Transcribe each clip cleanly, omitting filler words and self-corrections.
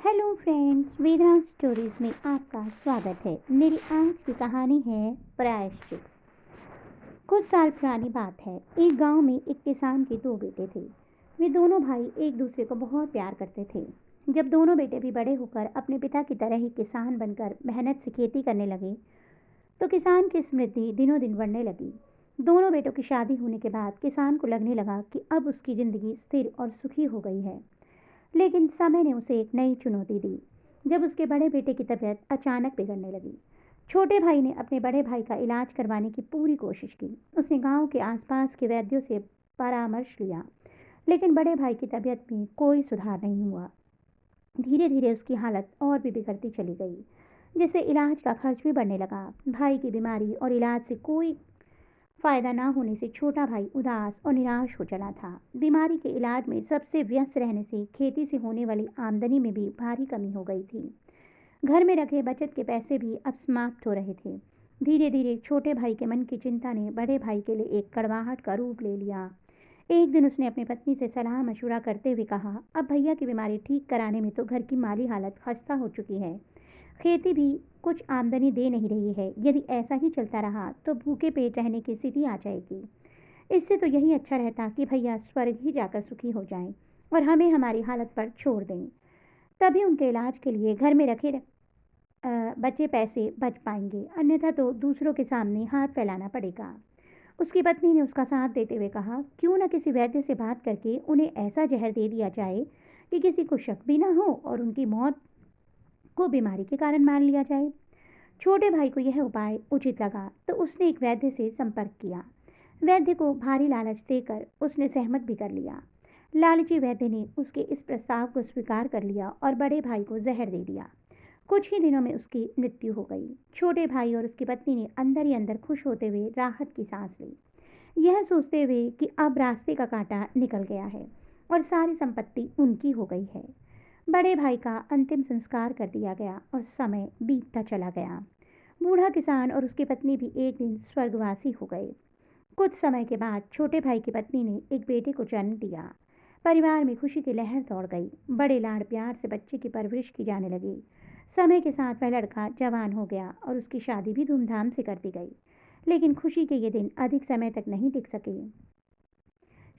Hello friends, वेदना stories में आपका स्वागत है। मेरी आज की कहानी है प्रायश्चित। कुछ साल पुरानी बात है। एक गांव में एक किसान के दो बेटे थे। वे दोनों भाई एक दूसरे को बहुत प्यार करते थे। जब दोनों बेटे भी बड़े होकर अपने पिता की तरह ही किसान बनकर मेहनत से खेती करने लगे तो किसान की समृद्धि दिनों दिन बढ़ने लगी। दोनों बेटों की शादी होने के बाद किसान को लगने लगा कि अब उसकी जिंदगी स्थिर और सुखी हो गई है। लेकिन समय ने उसे एक नई चुनौती दी जब उसके बड़े बेटे की तबीयत अचानक बिगड़ने लगी। छोटे भाई ने अपने बड़े भाई का इलाज करवाने की पूरी कोशिश की। उसने गांव के आसपास के वैद्यों से परामर्श लिया, लेकिन बड़े भाई की तबीयत में कोई सुधार नहीं हुआ। धीरे धीरे उसकी हालत और भी बिगड़ती चली गई, जिससे इलाज का खर्च भी बढ़ने लगा। भाई की बीमारी और इलाज से कोई फायदा ना होने से छोटा भाई उदास और निराश हो चला था। बीमारी के इलाज में सबसे व्यस्त रहने से खेती से होने वाली आमदनी में भी भारी कमी हो गई थी। घर में रखे बचत के पैसे भी अब समाप्त हो रहे थे। धीरे धीरे छोटे भाई के मन की चिंता ने बड़े भाई के लिए एक कड़वाहट का रूप ले लिया। एक दिन उसने अपनी पत्नी से सलाह मशवरा करते हुए कहा, अब भैया की बीमारी ठीक कराने में तो घर की माली हालत खस्ता हो चुकी है। खेती भी कुछ आमदनी दे नहीं रही है। यदि ऐसा ही चलता रहा तो भूखे पेट रहने की स्थिति आ जाएगी। इससे तो यही अच्छा रहता कि भैया स्वर्ग ही जाकर सुखी हो जाएं और हमें हमारी हालत पर छोड़ दें। तभी उनके इलाज के लिए घर में रखे बचे पैसे बच पाएंगे, अन्यथा तो दूसरों के सामने हाथ फैलाना पड़ेगा। उसकी पत्नी ने उसका साथ देते हुए कहा, क्यों न किसी वैद्य से बात करके उन्हें ऐसा जहर दे दिया जाए कि किसी को शक भी ना हो और उनकी मौत को बीमारी के कारण मान लिया जाए। छोटे भाई को यह उपाय उचित लगा तो उसने एक वैद्य से संपर्क किया। वैद्य को भारी लालच देकर उसने सहमत भी कर लिया। लालची वैद्य ने उसके इस प्रस्ताव को स्वीकार कर लिया और बड़े भाई को जहर दे दिया। कुछ ही दिनों में उसकी मृत्यु हो गई। छोटे भाई और उसकी पत्नी ने अंदर ही अंदर खुश होते हुए राहत की सांस ली, यह सोचते हुए कि अब रास्ते का कांटा निकल गया है और सारी संपत्ति उनकी हो गई है। बड़े भाई का अंतिम संस्कार कर दिया गया और समय बीतता चला गया। बूढ़ा किसान और उसकी पत्नी भी एक दिन स्वर्गवासी हो गए। कुछ समय के बाद छोटे भाई की पत्नी ने एक बेटे को जन्म दिया। परिवार में खुशी की लहर दौड़ गई। बड़े लाड़ प्यार से बच्चे की परवरिश की जाने लगी। समय के साथ वह लड़का जवान हो गया और उसकी शादी भी धूमधाम से कर दी गई। लेकिन खुशी के ये दिन अधिक समय तक नहीं टिक सके।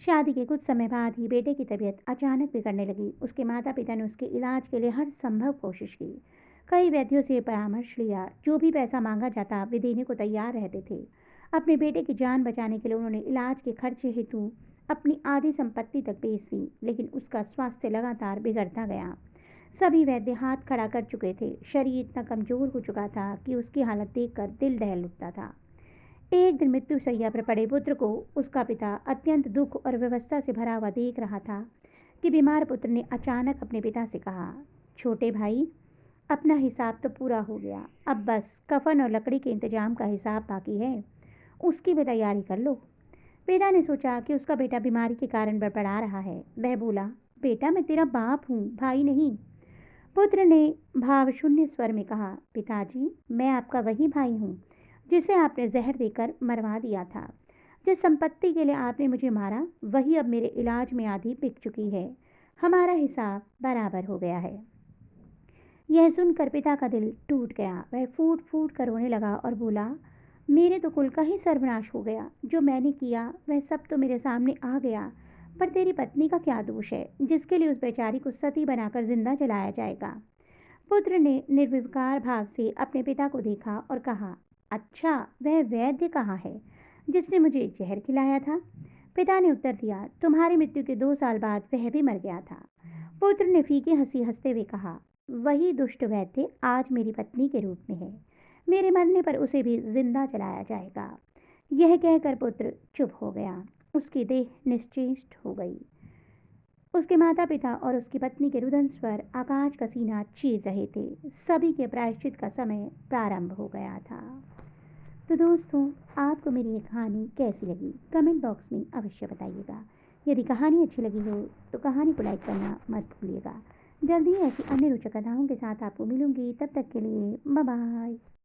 शादी के कुछ समय बाद ही बेटे की तबीयत अचानक बिगड़ने लगी। उसके माता पिता ने उसके इलाज के लिए हर संभव कोशिश की। कई वैद्यों से परामर्श लिया। जो भी पैसा मांगा जाता वे देने को तैयार रहते थे। अपने बेटे की जान बचाने के लिए उन्होंने इलाज के खर्चे हेतु अपनी आधी संपत्ति तक बेच दी। लेकिन उसका स्वास्थ्य लगातार बिगड़ता गया। सभी वैद्य हाथ खड़ा कर चुके थे। शरीर इतना कमजोर हो चुका था कि उसकी हालत देखकर दिल दहल उठता था। एक दिन मृत्यु शैया पर पड़े पुत्र को उसका पिता अत्यंत दुख और व्यवस्था से भरा हुआ देख रहा था कि बीमार पुत्र ने अचानक अपने पिता से कहा, छोटे भाई, अपना हिसाब तो पूरा हो गया, अब बस कफन और लकड़ी के इंतजाम का हिसाब बाकी है, उसकी भी तैयारी कर लो। पिता ने सोचा कि उसका बेटा बीमारी के कारण बड़बड़ा रहा है। वह बोला, बेटा, मैं तेरा बाप हूँ, भाई नहीं। पुत्र ने भावशून्य स्वर में कहा, पिताजी, मैं आपका वही भाई हूँ जिसे आपने जहर देकर मरवा दिया था। जिस संपत्ति के लिए आपने मुझे मारा वही अब मेरे इलाज में आधी बिक चुकी है। हमारा हिसाब बराबर हो गया है। यह सुनकर पिता का दिल टूट गया। वह फूट फूट कर रोने लगा और बोला, मेरे तो कुल का ही सर्वनाश हो गया। जो मैंने किया वह सब तो मेरे सामने आ गया, पर तेरी पत्नी का क्या दोष है जिसके लिए उस बेचारी को सती बनाकर जिंदा जलाया जाएगा। पुत्र ने निर्विकार भाव से अपने पिता को देखा और कहा, अच्छा, वह वैद्य कहाँ है जिसने मुझे जहर खिलाया था। पिता ने उत्तर दिया, तुम्हारी मृत्यु के 2 साल बाद वह भी मर गया था। पुत्र ने फीकी हंसी हंसते हुए कहा, वही दुष्ट वैद्य आज मेरी पत्नी के रूप में है। मेरे मरने पर उसे भी जिंदा जलाया जाएगा। यह कहकर पुत्र चुप हो गया। उसकी देह निश्चेष्ट हो गई। उसके माता पिता और उसकी पत्नी के रुदन स्वर आकाश का सीना चीर रहे थे। सभी के प्रायश्चित का समय प्रारंभ हो गया था। तो दोस्तों, आपको मेरी ये कहानी कैसी लगी कमेंट बॉक्स में अवश्य बताइएगा। यदि कहानी अच्छी लगी हो तो कहानी को लाइक करना मत भूलिएगा। जल्दी ही ऐसी अन्य रोचक कथाओं के साथ आपको मिलूंगी। तब तक के लिए बाय बाय।